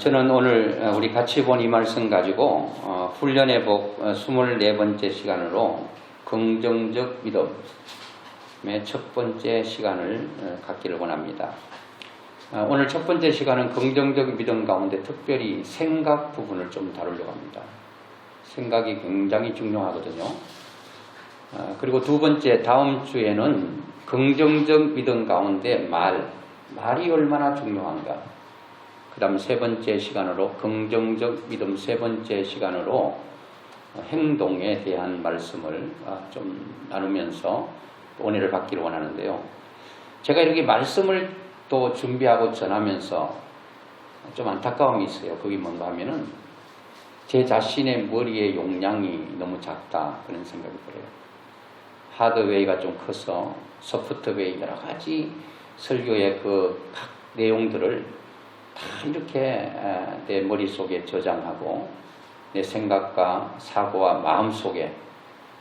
저는 오늘 우리 같이 본 이 말씀 가지고 훈련의 복 24번째 시간으로 긍정적 믿음의 첫 번째 시간을 갖기를 원합니다. 오늘 첫 번째 시간은 긍정적 믿음 가운데 특별히 생각 부분을 좀 다루려고 합니다. 생각이 굉장히 중요하거든요. 그리고 두 번째, 다음 주에는 긍정적 믿음 가운데 말이 얼마나 중요한가. 그 다음 세 번째 시간으로 긍정적 믿음 세 번째 시간으로 행동에 대한 말씀을 좀 나누면서 은혜를 받기를 원하는데요. 제가 이렇게 말씀을 또 준비하고 전하면서 좀 안타까움이 있어요. 그게 뭔가 하면은 제 자신의 머리의 용량이 너무 작다 그런 생각이 들어요. 하드웨이가 좀 커서 소프트웨이 여러 가지 설교의 그 각 내용들을 다 이렇게 내 머릿속에 저장하고 내 생각과 사고와 마음속에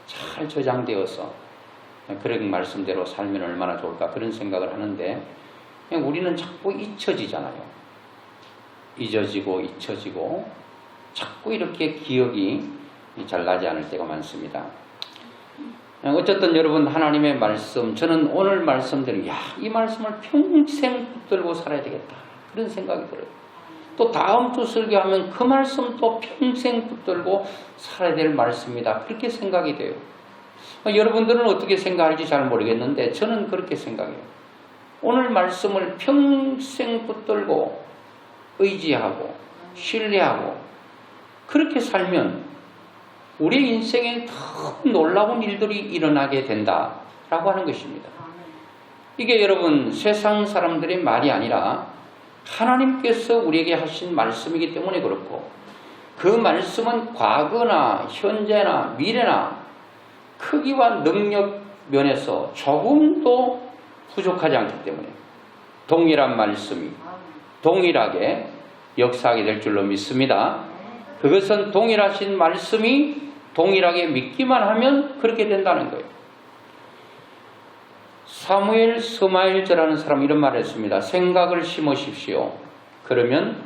잘 저장되어서 그런 말씀대로 살면 얼마나 좋을까 그런 생각을 하는데 그냥 우리는 자꾸 잊혀지잖아요. 잊어지고 자꾸 이렇게 기억이 잘 나지 않을 때가 많습니다. 어쨌든 여러분 하나님의 말씀, 저는 오늘 말씀대로 이 말씀을 평생 붙들고 살아야 되겠다 그런 생각이 들어요. 또 다음 주 설교하면 그 말씀 또 평생 붙들고 살아야 될 말씀이다 그렇게 생각이 돼요. 여러분들은 어떻게 생각할지 잘 모르겠는데 저는 그렇게 생각해요. 오늘 말씀을 평생 붙들고 의지하고 신뢰하고 그렇게 살면 우리 인생에 더 놀라운 일들이 일어나게 된다라고 하는 것입니다. 이게 여러분 세상 사람들의 말이 아니라 하나님께서 우리에게 하신 말씀이기 때문에 그렇고 그 말씀은 과거나 현재나 미래나 크기와 능력 면에서 조금도 부족하지 않기 때문에 동일한 말씀이 동일하게 역사하게 될 줄로 믿습니다. 그것은 동일하신 말씀이 동일하게 믿기만 하면 그렇게 된다는 거예요. 사무엘 스마일저라는 사람이 이런 말을 했습니다. 생각을 심으십시오. 그러면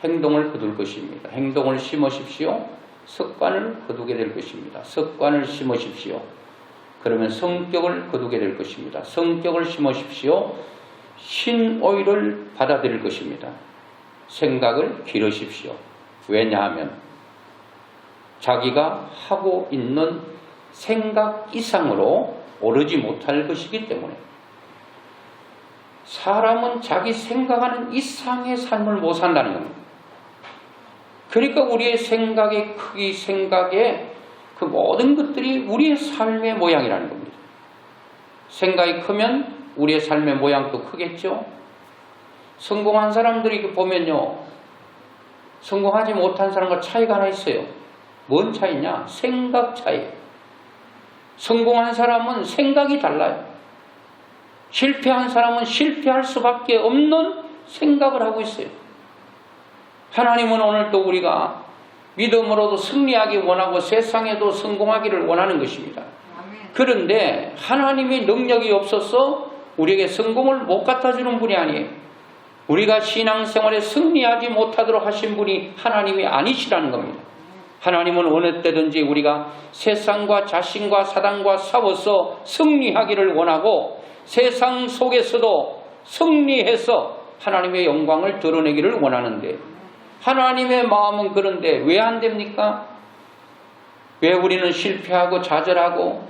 행동을 거둘 것입니다. 행동을 심으십시오. 습관을 거두게 될 것입니다. 습관을 심으십시오. 그러면 성격을 거두게 될 것입니다. 성격을 심으십시오. 신오일을 받아들일 것입니다. 생각을 기르십시오. 왜냐하면 자기가 하고 있는 생각 이상으로 오르지 못할 것이기 때문에 사람은 자기 생각하는 이상의 삶을 못 산다는 겁니다. 그러니까 우리의 생각의 크기, 생각의 그 모든 것들이 우리의 삶의 모양이라는 겁니다. 생각이 크면 우리의 삶의 모양도 크겠죠. 성공한 사람들이 보면요, 성공하지 못한 사람과 차이가 하나 있어요. 뭔 차이냐? 생각 차이. 성공한 사람은 생각이 달라요. 실패한 사람은 실패할 수밖에 없는 생각을 하고 있어요. 하나님은 오늘도 우리가 믿음으로도 승리하기 원하고 세상에도 성공하기를 원하는 것입니다. 그런데 하나님의 능력이 없어서 우리에게 성공을 못 갖다주는 분이 아니에요. 우리가 신앙생활에 승리하지 못하도록 하신 분이 하나님이 아니시라는 겁니다. 하나님은 어느 때든지 우리가 세상과 자신과 사단과 싸워서 승리하기를 원하고 세상 속에서도 승리해서 하나님의 영광을 드러내기를 원하는데 하나님의 마음은 그런데 왜 안 됩니까? 왜 우리는 실패하고 좌절하고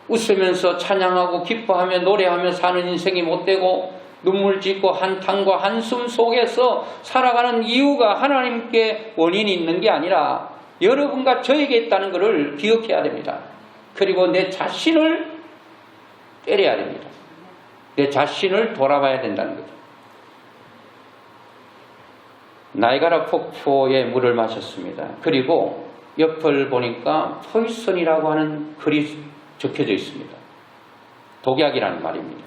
웃으면서 찬양하고 기뻐하며 노래하며 사는 인생이 못되고 눈물 짓고 한탄과 한숨 속에서 살아가는 이유가 하나님께 원인이 있는 게 아니라 여러분과 저에게 있다는 것을 기억해야 됩니다. 그리고 내 자신을 때려야 됩니다. 내 자신을 돌아봐야 된다는 거죠. 나이가라 폭포에 물을 마셨습니다. 그리고 옆을 보니까 포이선이라고 하는 글이 적혀져 있습니다. 독약이라는 말입니다.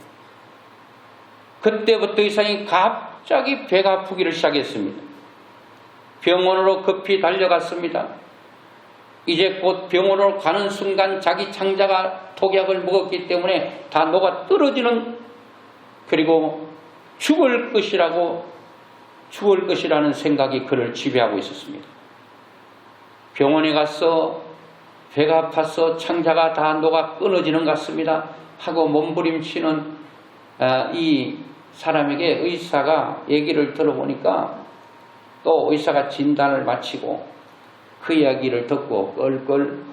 그때부터 이상이 갑자기 배가 아프기를 시작했습니다. 병원으로 급히 달려갔습니다. 이제 곧 병원으로 가는 순간 자기 장자가 독약을 먹었기 때문에 다 녹아 떨어지는 그리고 죽을 것이라고 죽을 것이라는 생각이 그를 지배하고 있었습니다. 병원에 가서 배가 아파서 창자가 다 녹아 끊어지는 것 같습니다 하고 몸부림치는 이 사람에게 의사가 얘기를 들어보니까 또 의사가 진단을 마치고 그 이야기를 듣고 껄껄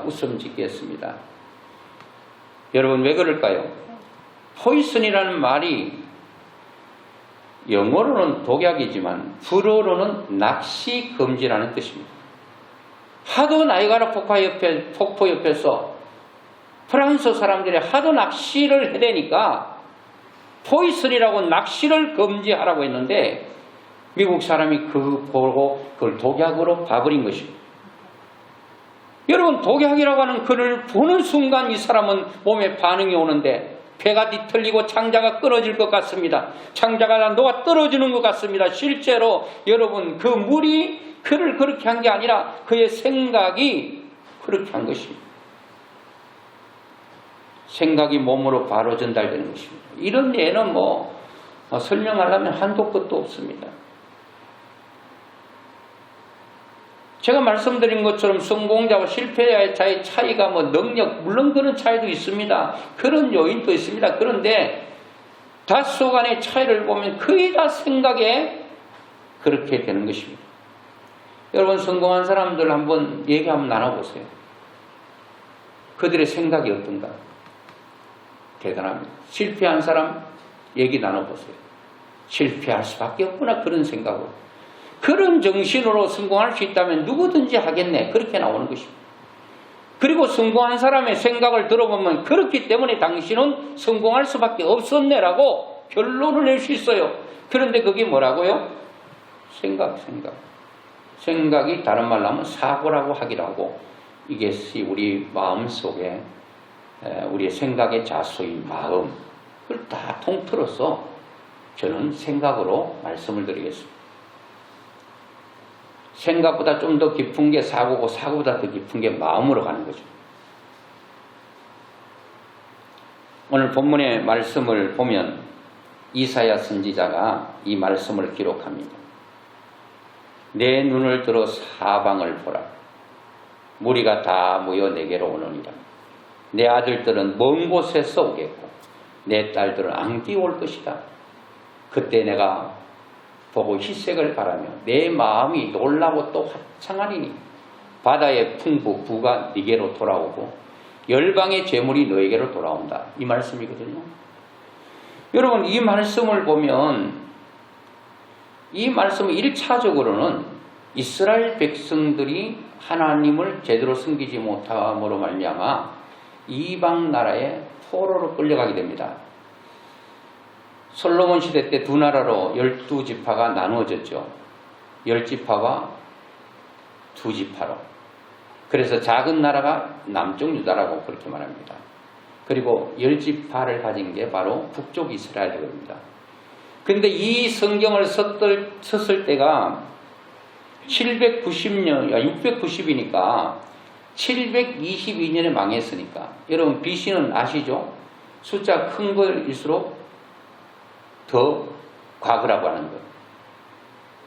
웃음 짓게 했습니다. 여러분 왜 그럴까요? 포이슨이라는 말이 영어로는 독약이지만 불어로는 낚시 금지라는 뜻입니다. 하도 나이가라 폭포 옆에서 프랑스 사람들이 하도 낚시를 해대니까 포이슨이라고 낚시를 금지하라고 했는데 미국 사람이 그거 보고 그걸 독약으로 봐버린 것입니다. 여러분 독약이라고 하는 글을 보는 순간 이 사람은 몸에 반응이 오는데 배가 뒤틀리고 창자가 끊어질 것 같습니다. 창자가 녹아 떨어지는 것 같습니다. 실제로 여러분 그 물이 그를 그렇게 한 게 아니라 그의 생각이 그렇게 한 것입니다. 생각이 몸으로 바로 전달되는 것입니다. 이런 예는 설명하려면 한도 끝도 없습니다. 제가 말씀드린 것처럼 성공자와 실패자의 차이가 능력, 물론 그런 차이도 있습니다. 그런 요인도 있습니다. 그런데 다소간의 차이를 보면 거의 다 생각에 그렇게 되는 것입니다. 여러분 성공한 사람들 한번 얘기 한번 나눠보세요. 그들의 생각이 어떤가? 대단합니다. 실패한 사람 얘기 나눠보세요. 실패할 수밖에 없구나 그런 생각으로. 그런 정신으로 성공할 수 있다면 누구든지 하겠네 그렇게 나오는 것입니다. 그리고 성공한 사람의 생각을 들어보면 그렇기 때문에 당신은 성공할 수밖에 없었네라고 결론을 낼 수 있어요. 그런데 그게 뭐라고요? 생각이 다른 말로 하면 사고라고 하기도 하고 이것이 우리 마음속에 우리의 생각의 자소인 마음 그걸 다 통틀어서 저는 생각으로 말씀을 드리겠습니다. 생각보다 좀 더 깊은 게 사고고 사고보다 더 깊은 게 마음으로 가는 거죠. 오늘 본문의 말씀을 보면 이사야 선지자가 이 말씀을 기록합니다. 내 눈을 들어 사방을 보라. 무리가 다 모여 내게로 오느니라. 내 아들들은 먼 곳에서 오겠고 내 딸들은 안기 올 것이다. 그때 내가 보고 희색을 바라며 내 마음이 놀라고 또 화창하리니 바다의 풍부 부가 네게로 돌아오고 열방의 재물이 너에게로 돌아온다. 이 말씀이거든요. 여러분 이 말씀을 보면 이 말씀은 1차적으로는 이스라엘 백성들이 하나님을 제대로 섬기지 못함으로 말미암아 이방 나라의 포로로 끌려가게 됩니다. 솔로몬 시대 때 두 나라로 12지파가 나누어졌죠. 10지파와 2지파로. 그래서 작은 나라가 남쪽 유다라고 그렇게 말합니다. 그리고 10지파를 가진 게 바로 북쪽 이스라엘입니다. 그런데 이 성경을 썼을 때가 690이니까 722년에 망했으니까 여러분 BC는 아시죠? 숫자 큰 거일수록 더 과거라고 하는 것.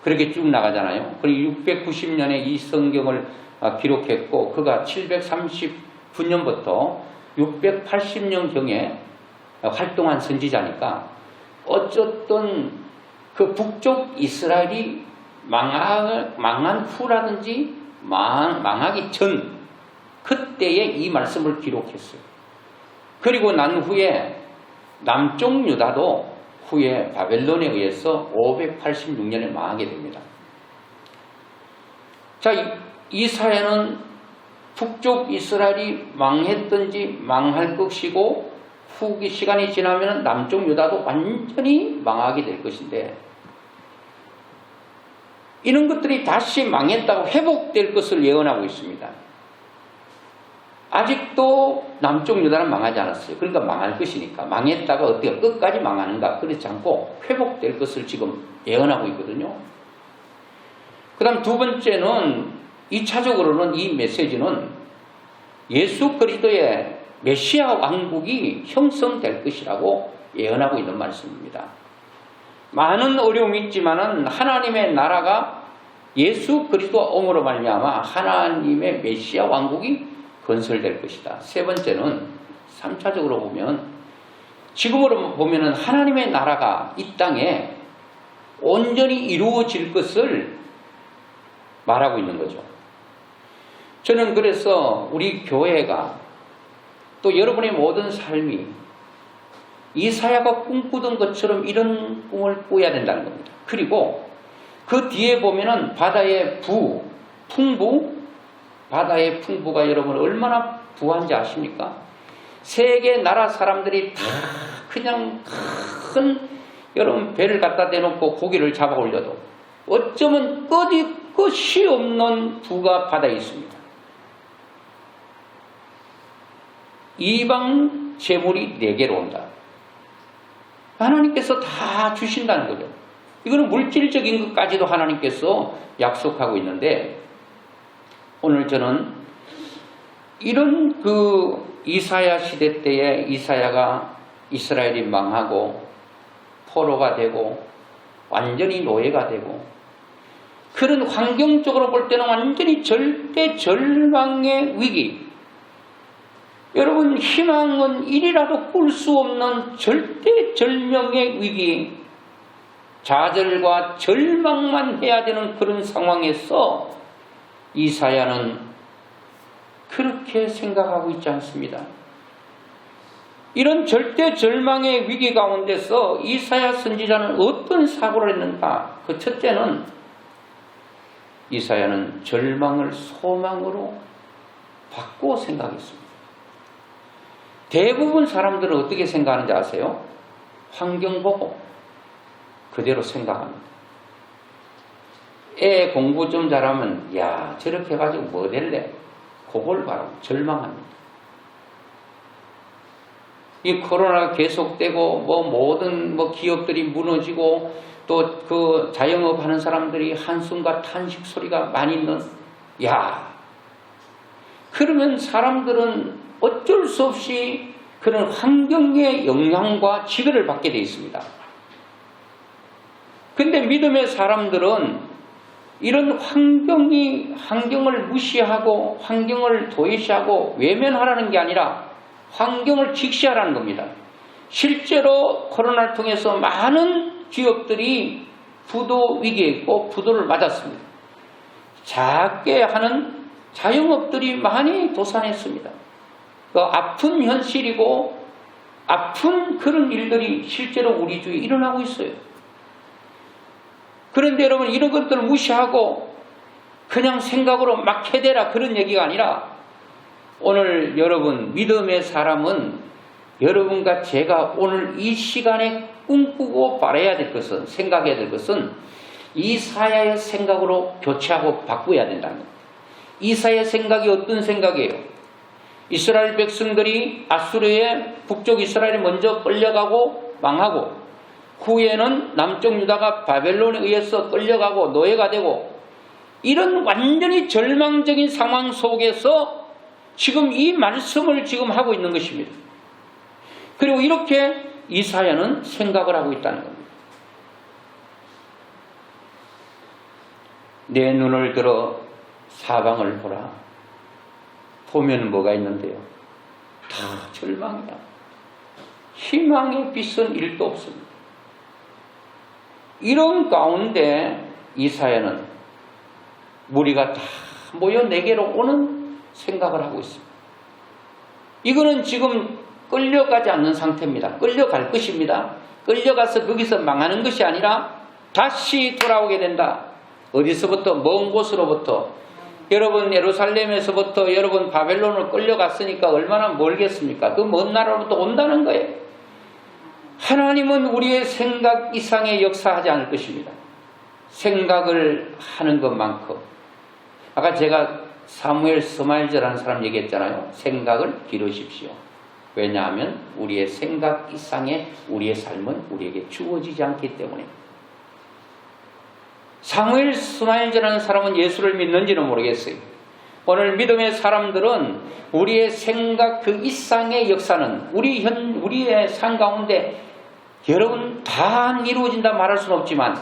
그렇게 쭉 나가잖아요. 그리고 690년에 이 성경을 기록했고 그가 739년부터 680년경에 활동한 선지자니까 어쨌든 그 북쪽 이스라엘이 망한 후라든지 망하기 전 그때에 이 말씀을 기록했어요. 그리고 난 후에 남쪽 유다도 후에 바벨론에 의해서 586년에 망하게 됩니다. 자, 이사야는 북쪽 이스라엘이 망했든지 망할 것이고 후기 시간이 지나면 남쪽 유다도 완전히 망하게 될 것인데 이런 것들이 다시 망했다고 회복될 것을 예언하고 있습니다. 아직도 남쪽 유다는 망하지 않았어요. 그러니까 망할 것이니까 망했다가 어떻게 끝까지 망하는가 그렇지 않고 회복될 것을 지금 예언하고 있거든요. 그 다음 두 번째는 2차적으로는 이 메시지는 예수 그리스도의 메시아 왕국이 형성될 것이라고 예언하고 있는 말씀입니다. 많은 어려움이 있지만은 하나님의 나라가 예수 그리스도 옴으로 말미암아 하나님의 메시아 왕국이 건설될 것이다. 세 번째는 3차적으로 보면 지금으로 보면은 하나님의 나라가 이 땅에 온전히 이루어질 것을 말하고 있는 거죠. 저는 그래서 우리 교회가 또 여러분의 모든 삶이 이사야가 꿈꾸던 것처럼 이런 꿈을 꿔야 된다는 겁니다. 그리고 그 뒤에 보면은 바다의 바다의 풍부가 여러분 얼마나 부한지 아십니까? 세계 나라 사람들이 다 그냥 큰 여러분 배를 갖다 대놓고 고기를 잡아 올려도 어쩌면 끝이 없는 부가 바다에 있습니다. 이방 재물이 내게로 온다. 하나님께서 다 주신다는 거죠. 이거는 물질적인 것까지도 하나님께서 약속하고 있는데 오늘 저는 이런 이사야 시대 때에 이사야가 이스라엘이 망하고 포로가 되고 완전히 노예가 되고 그런 환경적으로 볼 때는 완전히 절대 절망의 위기, 여러분 희망은 일이라도 꿀 수 없는 절대 절명의 위기, 좌절과 절망만 해야 되는 그런 상황에서 이사야는 그렇게 생각하고 있지 않습니다. 이런 절대 절망의 위기 가운데서 이사야 선지자는 어떤 사고를 했는가? 그 첫째는 이사야는 절망을 소망으로 바꾸어 생각했습니다. 대부분 사람들은 어떻게 생각하는지 아세요? 환경 보고 그대로 생각합니다. 애 공부 좀 잘하면 야 저렇게 해가지고 뭐 될래? 그걸 바라고 절망합니다. 이 코로나가 계속되고 모든 기업들이 무너지고 또 그 자영업 하는 사람들이 한숨과 탄식 소리가 많이 있는 그러면 사람들은 어쩔 수 없이 그런 환경의 영향과 지배를 받게 되어 있습니다. 근데 믿음의 사람들은 이런 환경을 무시하고 환경을 도외시하고 외면하라는 게 아니라 환경을 직시하라는 겁니다. 실제로 코로나를 통해서 많은 기업들이 부도 위기에 있고 부도를 맞았습니다. 작게 하는 자영업들이 많이 도산했습니다. 그 아픈 현실이고 아픈 그런 일들이 실제로 우리 주위에 일어나고 있어요. 그런데 여러분 이런 것들을 무시하고 그냥 생각으로 막 해대라 그런 얘기가 아니라 오늘 여러분 믿음의 사람은 여러분과 제가 오늘 이 시간에 꿈꾸고 바라야 될 것은 생각해야 될 것은 이사야의 생각으로 교체하고 바꾸어야 된다는 겁니다. 이사야의 생각이 어떤 생각이에요? 이스라엘 백성들이 아수르의 북쪽 이스라엘이 먼저 끌려가고 망하고 후에는 남쪽 유다가 바벨론에 의해서 끌려가고 노예가 되고 이런 완전히 절망적인 상황 속에서 지금 이 말씀을 지금 하고 있는 것입니다. 그리고 이렇게 이사야는 생각을 하고 있다는 겁니다. 내 눈을 들어 사방을 보라. 보면 뭐가 있는데요? 다 절망이다. 희망의 빛은 일도 없습니다. 이런 가운데 이사야는 무리가 다 모여 내게로 오는 생각을 하고 있습니다. 이거는 지금 끌려가지 않는 상태입니다. 끌려갈 것입니다. 끌려가서 거기서 망하는 것이 아니라 다시 돌아오게 된다. 어디서부터? 먼 곳으로부터. 여러분 예루살렘에서부터 여러분 바벨론으로 끌려갔으니까 얼마나 멀겠습니까? 그 먼 나라로부터 온다는 거예요. 하나님은 우리의 생각 이상의 역사하지 않을 것입니다. 생각을 하는 것만큼. 아까 제가 사무엘 스마일즈라는 사람 얘기했잖아요. 생각을 기르십시오. 왜냐하면 우리의 생각 이상의 우리의 삶은 우리에게 주어지지 않기 때문에. 사무엘 스마일즈라는 사람은 예수를 믿는지는 모르겠어요. 오늘 믿음의 사람들은 우리의 생각 그 이상의 역사는 우리의 삶 가운데 여러분 다 이루어진다 말할 수는 없지만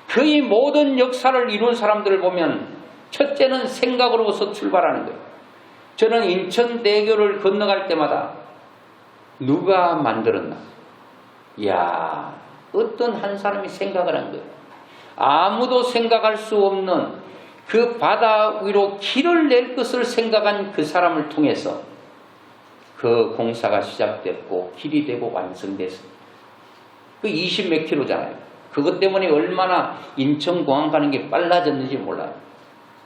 거의 모든 역사를 이룬 사람들을 보면 첫째는 생각으로부터 출발하는 거예요. 저는 인천대교를 건너갈 때마다 누가 만들었나? 이야, 어떤 한 사람이 생각을 한 거예요. 아무도 생각할 수 없는 그 바다 위로 길을 낼 것을 생각한 그 사람을 통해서 그 공사가 시작됐고 길이 되고 완성됐습니다. 그 20몇 킬로잖아요. 그것 때문에 얼마나 인천공항 가는 게 빨라졌는지 몰라요.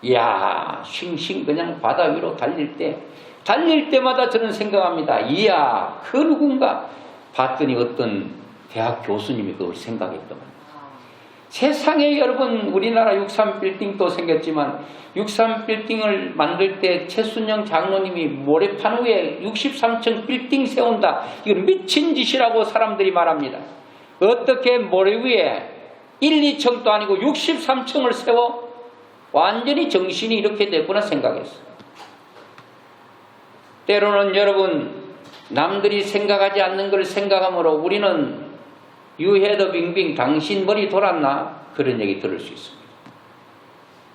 이야, 싱싱 그냥 바다 위로 달릴 때마다 저는 생각합니다. 이야, 그 누군가 봤더니 어떤 대학 교수님이 그걸 생각했더만. 세상에 여러분, 우리나라 63빌딩도 생겼지만 63빌딩을 만들 때 최순영 장로님이 모래판 위에 63층 빌딩 세운다. 이건 미친 짓이라고 사람들이 말합니다. 어떻게 모래 위에 1, 2층도 아니고 63층을 세워? 완전히 정신이 이렇게 됐구나 생각했어요. 때로는 여러분, 남들이 생각하지 않는 걸 생각하므로 우리는 유해더 빙빙 당신 머리 돌았나? 그런 얘기 들을 수 있습니다.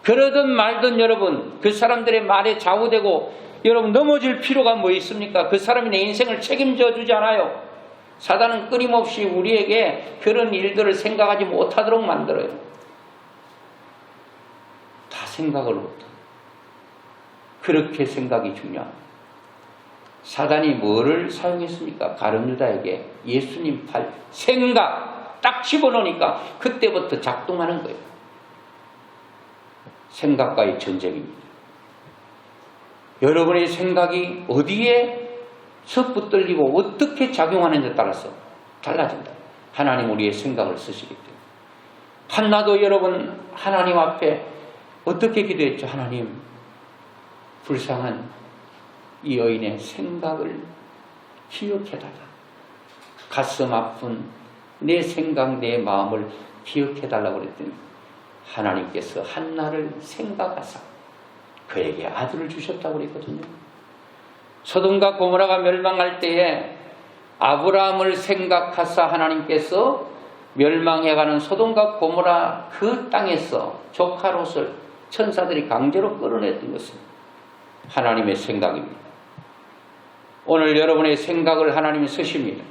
그러든 말든 여러분, 그 사람들의 말에 좌우되고 여러분 넘어질 필요가 뭐 있습니까? 그 사람이 내 인생을 책임져 주지 않아요. 사단은 끊임없이 우리에게 그런 일들을 생각하지 못하도록 만들어요. 다 생각을 못해. 그렇게 생각이 중요합니다. 사단이 뭐를 사용했습니까? 가룟유다에게 예수님 팔 생각 딱 집어넣으니까 그때부터 작동하는 거예요. 생각과의 전쟁입니다. 여러분의 생각이 어디에서 붙들리고 어떻게 작용하는지에 따라서 달라진다. 하나님 우리의 생각을 쓰시기 때문에. 한나도 여러분 하나님 앞에 어떻게 기도했죠? 하나님, 불쌍한 이 여인의 생각을 기억해달라. 가슴 아픈 내 생각, 내 마음을 기억해달라고 그랬더니 하나님께서 한나를 생각하사 그에게 아들을 주셨다고 그랬거든요. 소돔과 고모라가 멸망할 때에 아브라함을 생각하사 하나님께서 멸망해가는 소돔과 고모라 그 땅에서 조카 롯을 천사들이 강제로 끌어냈던 것은 하나님의 생각입니다. 오늘 여러분의 생각을 하나님이 쓰십니다.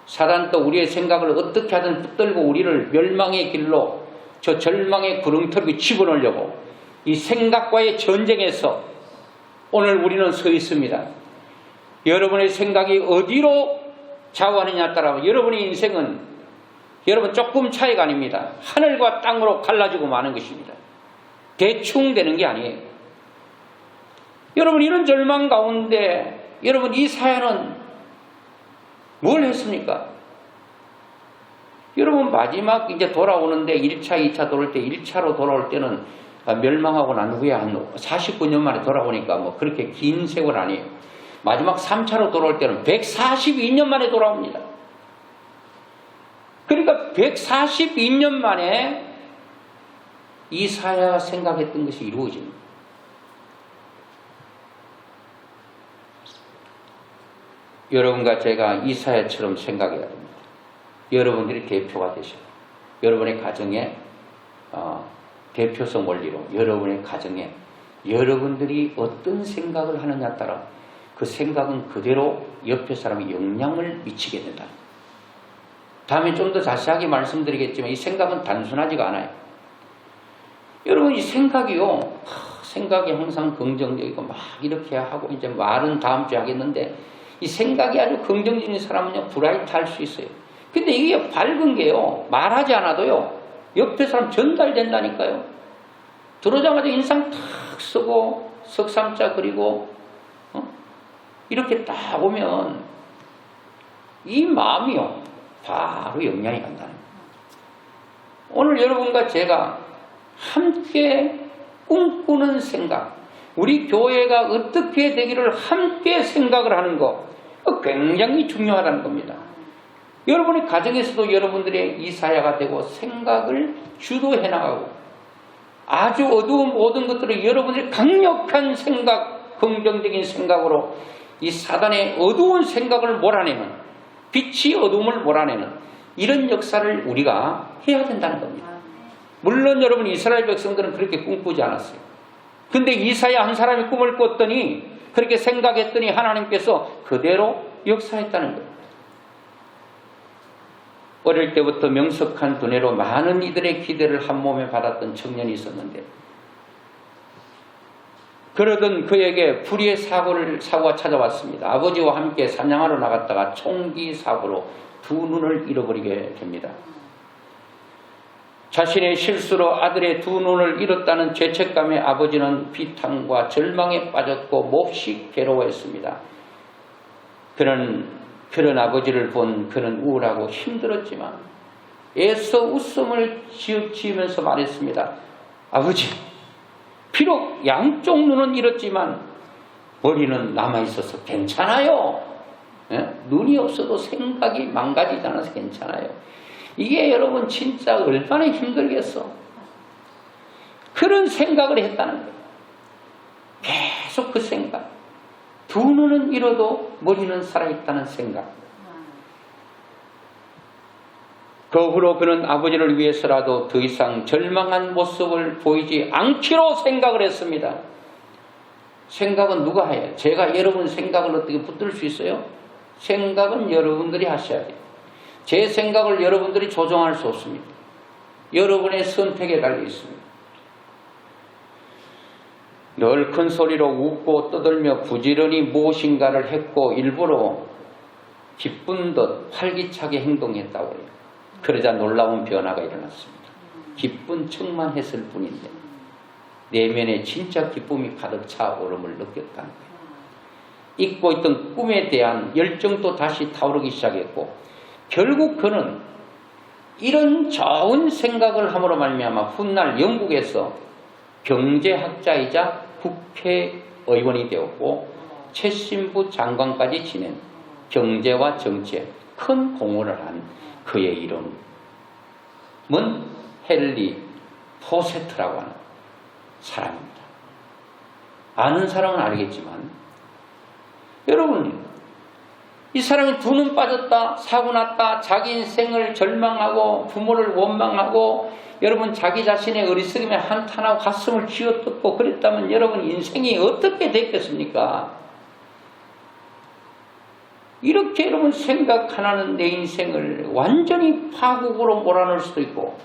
사단도 우리의 생각을 어떻게 하든 붙들고 우리를 멸망의 길로 저 절망의 구렁텅이에 집어넣으려고 이 생각과의 전쟁에서 오늘 우리는 서 있습니다. 여러분의 생각이 어디로 좌우하느냐에 따라 여러분의 인생은 여러분 조금 차이가 아닙니다. 하늘과 땅으로 갈라지고 마는 것입니다. 대충 되는 게 아니에요. 여러분 이런 절망 가운데 여러분 이사야는 뭘 했습니까? 여러분 마지막 이제 돌아오는데 1차, 2차 돌아올 때 1차로 돌아올 때는 멸망하고 난 후에 한 49년 만에 돌아오니까 뭐 그렇게 긴 세월 아니에요. 마지막 3차로 돌아올 때는 142년 만에 돌아옵니다. 그러니까 142년 만에 이사야 생각했던 것이 이루어집니다. 여러분과 제가 이사야처럼 생각해야 됩니다. 여러분들이 대표가 되셔요. 여러분의 가정에 대표성 원리로 여러분의 가정에 여러분들이 어떤 생각을 하느냐에 따라 그 생각은 그대로 옆에 사람이 영향을 미치게 된다. 다음에 좀 더 자세하게 말씀드리겠지만 이 생각은 단순하지가 않아요. 여러분 이 생각이요. 생각이 항상 긍정적이고 막 이렇게 하고 이제 말은 다음 주에 하겠는데 이 생각이 아주 긍정적인 사람은요 브라이트 할 수 있어요. 근데 이게 밝은 게요 말하지 않아도요 옆에 사람 전달된다니까요. 들어오자마자 인상 탁 쓰고 석삼자 그리고 이렇게 딱 오면 이 마음이요 바로 영향이 간다는 거예요. 오늘 여러분과 제가 함께 꿈꾸는 생각, 우리 교회가 어떻게 되기를 함께 생각을 하는 것 굉장히 중요하다는 겁니다. 여러분의 가정에서도 여러분들의 이사야가 되고 생각을 주도해 나가고 아주 어두운 모든 것들을 여러분들의 강력한 생각, 긍정적인 생각으로 이 사단의 어두운 생각을 몰아내는 빛이 어둠을 몰아내는 이런 역사를 우리가 해야 된다는 겁니다. 물론 여러분 이스라엘 백성들은 그렇게 꿈꾸지 않았어요. 근데 이사야 한 사람이 꿈을 꿨더니 그렇게 생각했더니 하나님께서 그대로 역사했다는 거예요. 어릴 때부터 명석한 두뇌로 많은 이들의 기대를 한 몸에 받았던 청년이 있었는데 그러던 그에게 불의의 사고가 찾아왔습니다. 아버지와 함께 사냥하러 나갔다가 총기 사고로 두 눈을 잃어버리게 됩니다. 자신의 실수로 아들의 두 눈을 잃었다는 죄책감에 아버지는 비탄과 절망에 빠졌고 몹시 괴로워했습니다. 그런 아버지를 본 그는 우울하고 힘들었지만 애써 웃음을 지으면서 말했습니다. 아버지, 비록 양쪽 눈은 잃었지만 머리는 남아있어서 괜찮아요. 눈이 없어도 생각이 망가지지 않아서 괜찮아요. 이게 여러분 진짜 얼마나 힘들겠어. 그런 생각을 했다는 거예요. 계속 그 생각. 두 눈은 잃어도 머리는 살아있다는 생각. 그 후로 그는 아버지를 위해서라도 더 이상 절망한 모습을 보이지 않기로 생각을 했습니다. 생각은 누가 해요? 제가 여러분 생각을 어떻게 붙들 수 있어요? 생각은 여러분들이 하셔야 돼요. 제 생각을 여러분들이 조정할 수 없습니다. 여러분의 선택에 달려 있습니다. 늘 큰 소리로 웃고 떠들며 부지런히 무엇인가를 했고 일부러 기쁜 듯 활기차게 행동했다고 해요. 그러자 놀라운 변화가 일어났습니다. 기쁜 척만 했을 뿐인데 내면에 진짜 기쁨이 가득 차오름을 느꼈다는 거예요. 잊고 있던 꿈에 대한 열정도 다시 타오르기 시작했고 결국 그는 이런 좋은 생각을 함으로 말미암아 훗날 영국에서 경제학자이자 국회의원이 되었고 최신부 장관까지 지낸 경제와 정치에 큰 공헌을 한 그의 이름은 헨리 포세트라고 하는 사람입니다. 아는 사람은 알겠지만 여러분 이 사람이 두 눈 빠졌다, 사고 났다, 자기 인생을 절망하고 부모를 원망하고 여러분 자기 자신의 어리석음에 한탄하고 가슴을 쥐어뜯고 그랬다면 여러분 인생이 어떻게 됐겠습니까? 이렇게 여러분 생각 하나는 내 인생을 완전히 파국으로 몰아넣을 수도 있고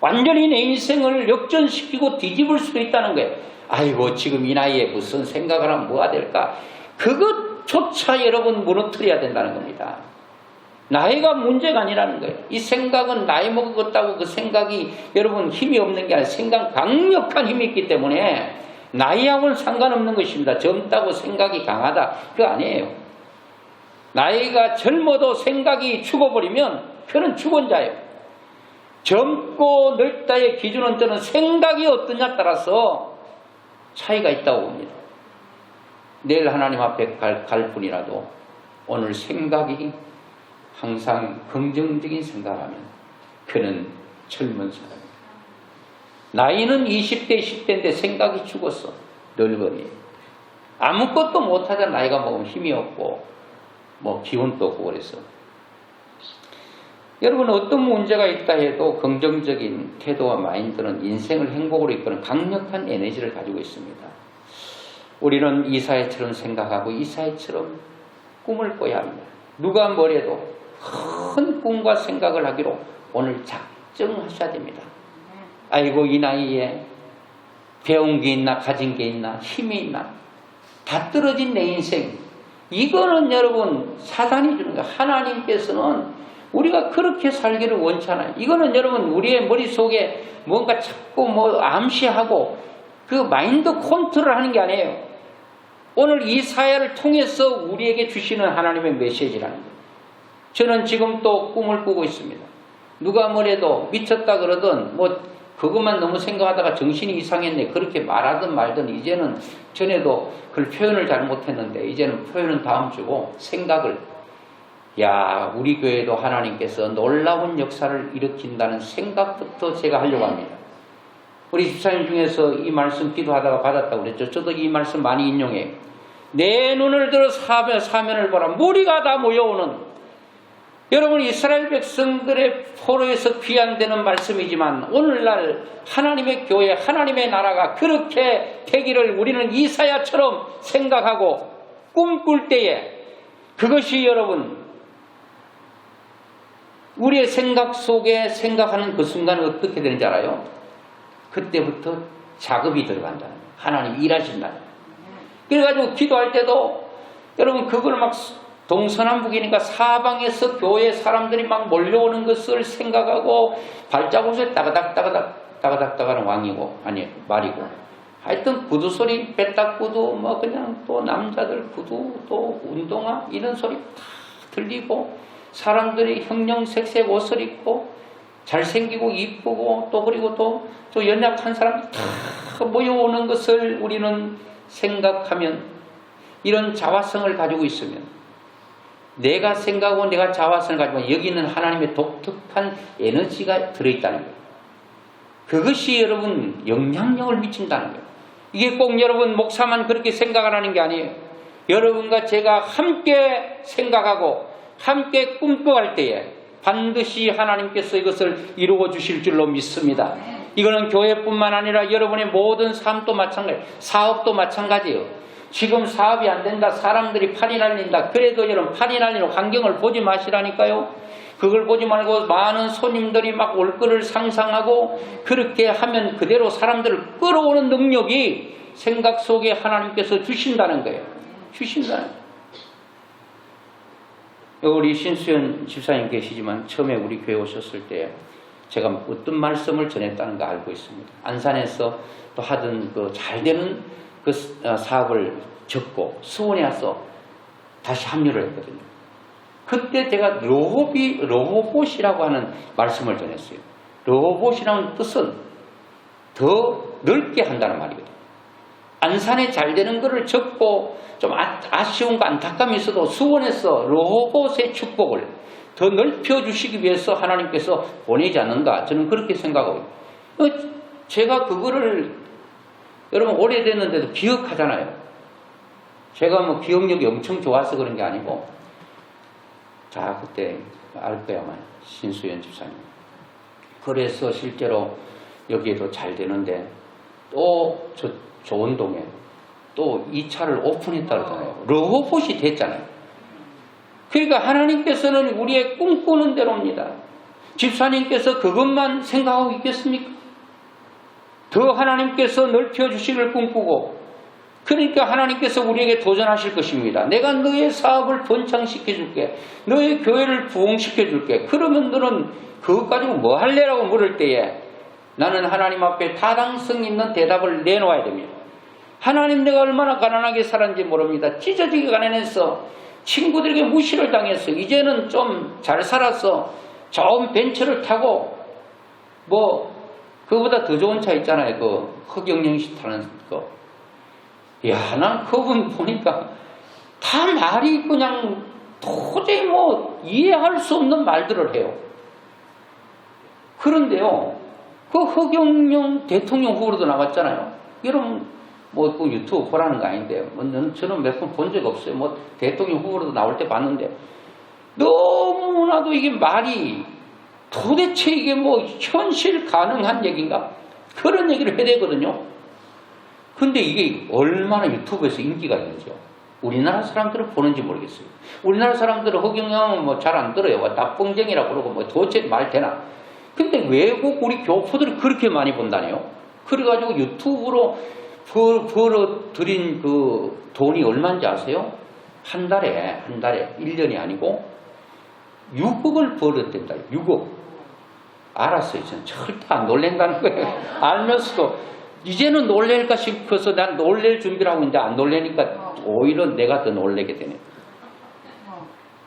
완전히 내 인생을 역전시키고 뒤집을 수도 있다는 거예요. 아이고 지금 이 나이에 무슨 생각을 하면 뭐가 될까? 그것조차 여러분 무너뜨려야 된다는 겁니다. 나이가 문제가 아니라는 거예요. 이 생각은 나이 먹었다고 그 생각이 여러분 힘이 없는 게 아니라 생각 강력한 힘이 있기 때문에 나이하고는 상관없는 것입니다. 젊다고 생각이 강하다 그거 아니에요. 나이가 젊어도 생각이 죽어버리면 그는 죽은 자예요. 젊고 늙다의 기준은 저는 생각이 어떠냐에 따라서 차이가 있다고 봅니다. 내일 하나님 앞에 갈 뿐이라도 오늘 생각이 항상 긍정적인 생각하면 그는 젊은 사람이에요. 나이는 20대, 10대인데 생각이 죽었어. 늙은이. 아무것도 못하자 나이가 먹으면 힘이 없고 뭐 기운도 없고 그래서 여러분 어떤 문제가 있다 해도 긍정적인 태도와 마인드는 인생을 행복으로 이끄는 강력한 에너지를 가지고 있습니다. 우리는 이사야처럼 생각하고 이사야처럼 꿈을 꿔야 합니다. 누가 뭐래도 큰 꿈과 생각을 하기로 오늘 작정하셔야 됩니다. 아이고 이 나이에 배운 게 있나 가진 게 있나 힘이 있나 다 떨어진 내 인생 이거는 여러분 사단이 주는 거예요. 하나님께서는 우리가 그렇게 살기를 원찮아요. 이거는 여러분 우리의 머릿속에 뭔가 자꾸 뭐 암시하고 그 마인드 컨트롤 하는 게 아니에요. 오늘 이사야를 통해서 우리에게 주시는 하나님의 메시지라는 거예요. 저는 지금 또 꿈을 꾸고 있습니다. 누가 뭐래도 미쳤다 그러든 뭐 그것만 너무 생각하다가 정신이 이상했네 그렇게 말하든 말든 이제는 전에도 그걸 표현을 잘 못했는데 이제는 표현은 다음 주고 생각을 야 우리 교회도 하나님께서 놀라운 역사를 일으킨다는 생각부터 제가 하려고 합니다. 우리 집사님 중에서 이 말씀 기도하다가 받았다고 그랬죠. 저도 이 말씀 많이 인용해요. 내 눈을 들어 사면을 보라. 무리가 다 모여오는 여러분, 이스라엘 백성들의 포로에서 귀환되는 말씀이지만 오늘날 하나님의 교회, 하나님의 나라가 그렇게 되기를 우리는 이사야처럼 생각하고 꿈꿀 때에 그것이 여러분 우리의 생각 속에 생각하는 그 순간은 어떻게 되는지 알아요? 그때부터 작업이 들어간다는 거예요. 하나님 일하신다는 거예요. 그래가지고 기도할 때도 여러분 그걸 막 동서남북이니까 사방에서 교회 사람들이 막 몰려오는 것을 생각하고 발자국에 따가닥따가닥 하는 왕이고 아니 말이고 하여튼 구두 소리 빼딱 구두 뭐 그냥 또 남자들 구두 또 운동화 이런 소리 다 들리고 사람들이 형형색색 옷을 입고 잘생기고 이쁘고 또 그리고 또 연약한 사람이 다 모여오는 것을 우리는 생각하면 이런 자화성을 가지고 있으면 내가 생각하고 내가 자화성을 가지고 여기는 하나님의 독특한 에너지가 들어있다는 거예요. 그것이 여러분 영향력을 미친다는 거예요. 이게 꼭 여러분 목사만 그렇게 생각하라는 게 아니에요. 여러분과 제가 함께 생각하고 함께 꿈꿔갈 때에 반드시 하나님께서 이것을 이루어 주실 줄로 믿습니다. 이거는 교회뿐만 아니라 여러분의 모든 삶도 마찬가지예요. 사업도 마찬가지예요. 지금 사업이 안 된다. 사람들이 팔이 날린다. 그래도 여러분 팔이 날리는 환경을 보지 마시라니까요. 그걸 보지 말고 많은 손님들이 막 올 거를 상상하고 그렇게 하면 그대로 사람들을 끌어오는 능력이 생각 속에 하나님께서 주신다는 거예요. 주신다는 거예요. 우리 신수연 집사님 계시지만 처음에 우리 교회 오셨을 때 제가 어떤 말씀을 전했다는 거 알고 있습니다. 안산에서 또 하던 그 잘 되는 그 사업을 접고 수원에 와서 다시 합류를 했거든요. 그때 제가 로봇이라고 하는 말씀을 전했어요. 로봇이라는 뜻은 더 넓게 한다는 말이거든요. 안산에 잘 되는 거를 접고 좀 아쉬운 거 안타까움이 있어도 수원에서 로봇의 축복을 더 넓혀주시기 위해서 하나님께서 보내지 않는가 저는 그렇게 생각하고 제가 그거를 여러분 오래됐는데도 기억하잖아요. 제가 뭐 기억력이 엄청 좋아서 그런 게 아니고 자 그때 알 거야만 신수연 집사님. 그래서 실제로 여기에도 잘 되는데 또 저 좋은 동에 또 2차를 오픈했다 그러잖아요. 로봇이 됐잖아요. 그러니까 하나님께서는 우리의 꿈꾸는 대로입니다. 집사님께서 그것만 생각하고 있겠습니까? 더 하나님께서 넓혀주시기를 꿈꾸고 그러니까 하나님께서 우리에게 도전하실 것입니다. 내가 너의 사업을 번창시켜줄게. 너의 교회를 부흥시켜줄게. 그러면 너는 그것 가지고 뭐 할래라고 물을 때에 나는 하나님 앞에 타당성 있는 대답을 내놓아야 됩니다. 하나님 내가 얼마나 가난하게 살았는지 모릅니다. 찢어지게 가난했어. 친구들에게 무시를 당했어. 이제는 좀 잘 살았어. 좋은 벤츠를 타고 뭐 그거보다 더 좋은 차 있잖아요. 그 허경영 씨 타는 거. 야, 난 그분 보니까 다 말이 그냥 도저히 뭐 이해할 수 없는 말들을 해요. 그런데요, 그 허경영 대통령 후보로도 나왔잖아요. 여러분 뭐 그 유튜브 보라는 거 아닌데요. 저는 몇 번 본 적 없어요. 뭐 대통령 후보로도 나올 때 봤는데 너무나도 이게 말이 도대체 이게 뭐 현실 가능한 얘기인가? 그런 얘기를 해야 되거든요. 근데 이게 얼마나 유튜브에서 인기가 있는지요. 우리나라 사람들은 보는지 모르겠어요. 우리나라 사람들은 허경영은 뭐 잘 안 들어요. 나쁜 쟁이라고 그러고 뭐 도대체 말 되나? 근데 외국 우리 교포들이 그렇게 많이 본다네요. 그래가지고 유튜브로 벌어들인 그 돈이 얼마인지 아세요? 한 달에 1년이 아니고 6억을 벌었댄다. 6억. 알았어요. 저는 절대 안 놀랜다는 거예요. 알면서도 이제는 놀랄까 싶어서 난 놀랄 준비를 하고 있는데 안 놀래니까 오히려 내가 더 놀래게 되네.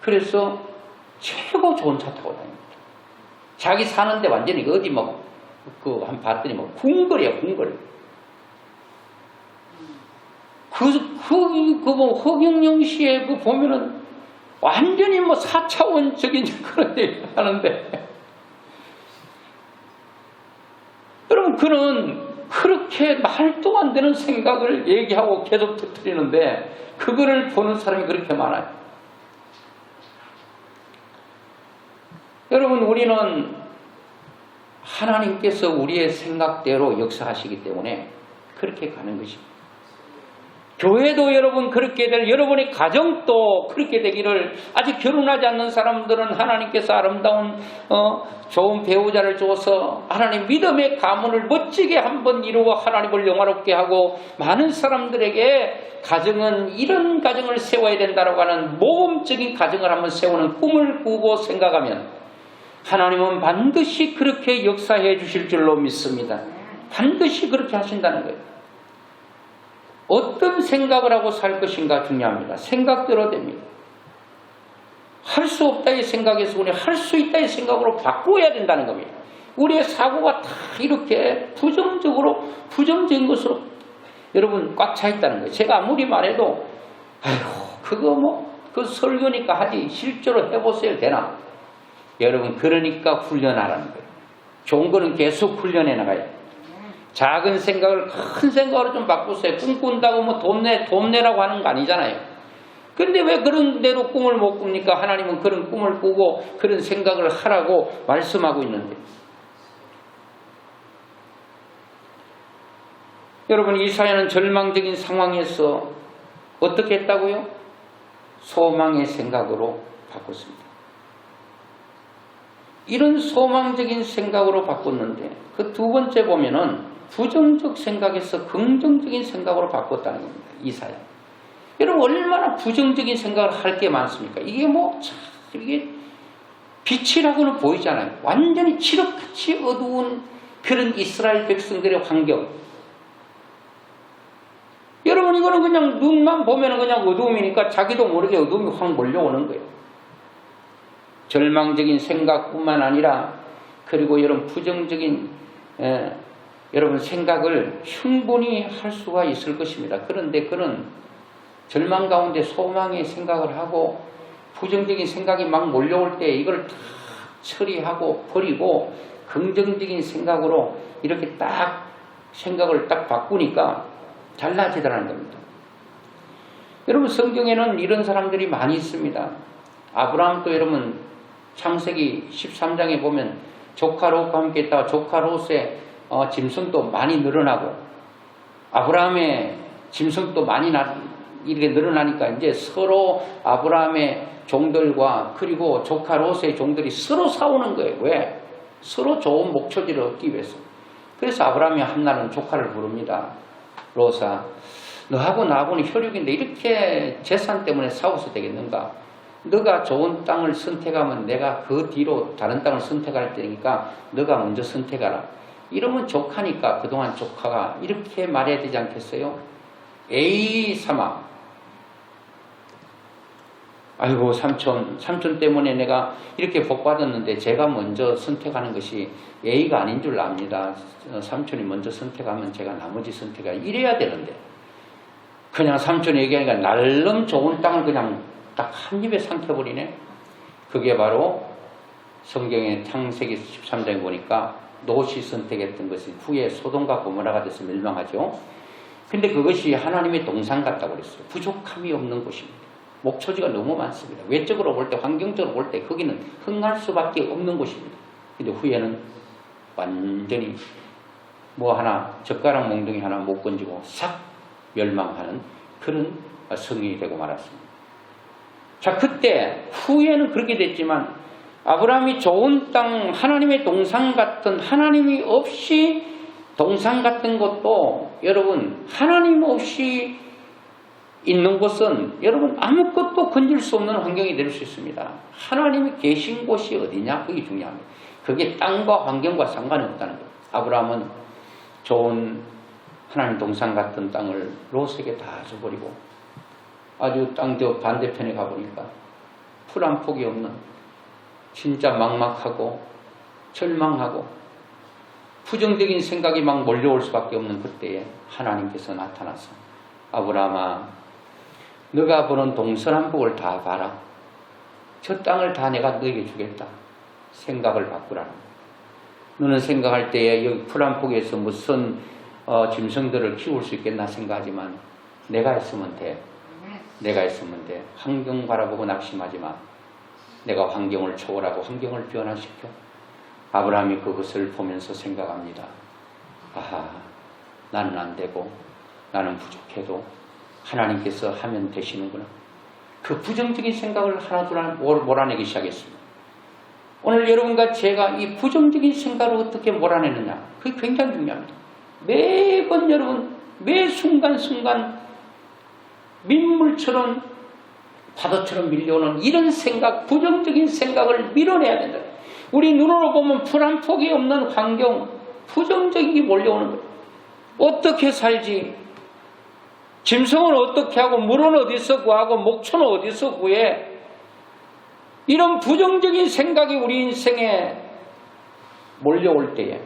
그래서 최고 좋은 차 타고 다닙니다. 자기 사는데 완전히 어디 뭐 한 봤더니 뭐 궁궐이야 궁궐. 뭐 허경영 씨의 그 보면은 완전히 뭐 4차원적인 그런 얘기 하는데 여러분 그는 그렇게 말도 안 되는 생각을 얘기하고 계속 터뜨리는데 그거를 보는 사람이 그렇게 많아요. 여러분, 우리는 하나님께서 우리의 생각대로 역사하시기 때문에 그렇게 가는 것입니다. 교회도 여러분 그렇게 될, 여러분의 가정도 그렇게 되기를, 아직 결혼하지 않는 사람들은 하나님께서 아름다운 좋은 배우자를 줘서 하나님 믿음의 가문을 멋지게 한번 이루어 하나님을 영화롭게 하고, 많은 사람들에게 가정은 이런 가정을 세워야 된다고 하는 모범적인 가정을 한번 세우는 꿈을 꾸고 생각하면 하나님은 반드시 그렇게 역사해 주실 줄로 믿습니다. 반드시 그렇게 하신다는 거예요. 어떤 생각을 하고 살 것인가 중요합니다. 생각대로 됩니다. 할 수 없다의 생각에서 우리 할 수 있다의 생각으로 바꾸어야 된다는 겁니다. 우리의 사고가 다 이렇게 부정적인 것으로 여러분 꽉 차 있다는 거예요. 제가 아무리 말해도 아이고 그거 그 설교니까 하지 실제로 해보세요 되나? 여러분 그러니까 훈련하라는 거예요. 좋은 거는 계속 훈련해 나가요. 작은 생각을 큰 생각으로 좀 바꾸세요. 꿈꾼다고 뭐 돈 내라고 하는 거 아니잖아요. 근데 왜 그런 대로 꿈을 못 꿉니까? 하나님은 그런 꿈을 꾸고 그런 생각을 하라고 말씀하고 있는데. 여러분, 이사야는 절망적인 상황에서 어떻게 했다고요? 소망의 생각으로 바꿨습니다. 이런 소망적인 생각으로 바꿨는데 그 두 번째 보면은 부정적 생각에서 긍정적인 생각으로 바꿨다는 겁니다. 이사야. 여러분 얼마나 부정적인 생각을 할 게 많습니까? 이게 이게 빛이라고는 보이잖아요. 완전히 칠흑같이 어두운 그런 이스라엘 백성들의 환경. 여러분 이거는 그냥 눈만 보면은 그냥 어두움이니까 자기도 모르게 어두움이 확 몰려오는 거예요. 절망적인 생각뿐만 아니라 그리고 여러분 부정적인 여러분 생각을 충분히 할 수가 있을 것입니다. 그런데 그는 절망 가운데 소망의 생각을 하고 부정적인 생각이 막 몰려올 때 이걸 다 처리하고 버리고 긍정적인 생각으로 이렇게 딱 생각을 딱 바꾸니까 달라지더라는 겁니다. 여러분 성경에는 이런 사람들이 많이 있습니다. 아브라함도 여러분 창세기 13장에 보면 조카 롯과 함께 있다가 조카 롯의 짐승도 많이 늘어나고 아브라함의 짐승도 많이 이렇게 늘어나니까 이제 서로 아브라함의 종들과 그리고 조카 롯의 종들이 서로 싸우는 거예요. 왜? 서로 좋은 목초지를 얻기 위해서. 그래서 아브라함이 한날은 조카를 부릅니다. 롯아, 너하고 나하고는 혈육인데 이렇게 재산 때문에 싸워서 되겠는가? 너가 좋은 땅을 선택하면 내가 그 뒤로 다른 땅을 선택할 테니까 너가 먼저 선택하라. 이러면 조카니까 그동안 조카가 이렇게 말해야 되지 않겠어요? 에이 삼아, 아이고 삼촌 때문에 내가 이렇게 복 받았는데 제가 먼저 선택하는 것이 예의가 아닌 줄 압니다. 삼촌이 먼저 선택하면 제가 나머지 선택하 이래야 되는데 그냥 삼촌이 얘기하니까 날름 좋은 땅을 그냥 딱 한 입에 삼켜버리네. 그게 바로 성경의 창세기 13장에 보니까 롯이 선택했던 것이 후에 소돔과 고모라가 돼서 멸망하죠. 근데 그것이 하나님의 동산 같다고 그랬어요. 부족함이 없는 곳입니다. 목초지가 너무 많습니다. 외적으로 볼 때, 환경적으로 볼 때 거기는 흥할 수밖에 없는 곳입니다. 근데 후에는 완전히 젓가락 몽둥이 하나 못 건지고 싹 멸망하는 그런 성인이 되고 말았습니다. 자, 그때 후에는 그렇게 됐지만 아브라함이 좋은 땅, 하나님의 동산 같은, 하나님이 없이 동산 같은 것도 여러분 하나님 없이 있는 곳은 여러분 아무것도 건질 수 없는 환경이 될 수 있습니다. 하나님이 계신 곳이 어디냐? 그게 중요합니다. 그게 땅과 환경과 상관이 없다는 거예요. 아브라함은 좋은 하나님 동산 같은 땅을 롯에게 다 줘버리고 아주 땅 저 반대편에 가보니까 풀 한 폭이 없는 진짜 막막하고 절망하고 부정적인 생각이 막 몰려올 수밖에 없는 그때에 하나님께서 나타나서 아브라함아, 너가 보는 동서남 북을 다 봐라. 저 땅을 다 내가 너에게 주겠다. 생각을 바꾸라는 거야. 너는 생각할 때에 여기 풀 한 폭에서 무슨 짐승들을 키울 수 있겠나 생각하지만 내가 있으면 돼. 내가 있으면 돼. 환경 바라보고 낙심하지 마. 내가 환경을 초월하고 환경을 변화시켜. 아브라함이 그것을 보면서 생각합니다. 아하, 나는 안 되고 나는 부족해도 하나님께서 하면 되시는구나. 그 부정적인 생각을 하나둘 몰아내기 시작했습니다. 오늘 여러분과 제가 이 부정적인 생각을 어떻게 몰아내느냐, 그게 굉장히 중요합니다. 매번 여러분, 매 순간순간 민물처럼 파도처럼 밀려오는 이런 생각, 부정적인 생각을 밀어내야 된다. 우리 눈으로 보면 풀 한 폭이 없는 환경, 부정적인 게 몰려오는 거예요. 어떻게 살지? 짐승은 어떻게 하고, 물은 어디서 구하고, 목초는 어디서 구해? 이런 부정적인 생각이 우리 인생에 몰려올 때에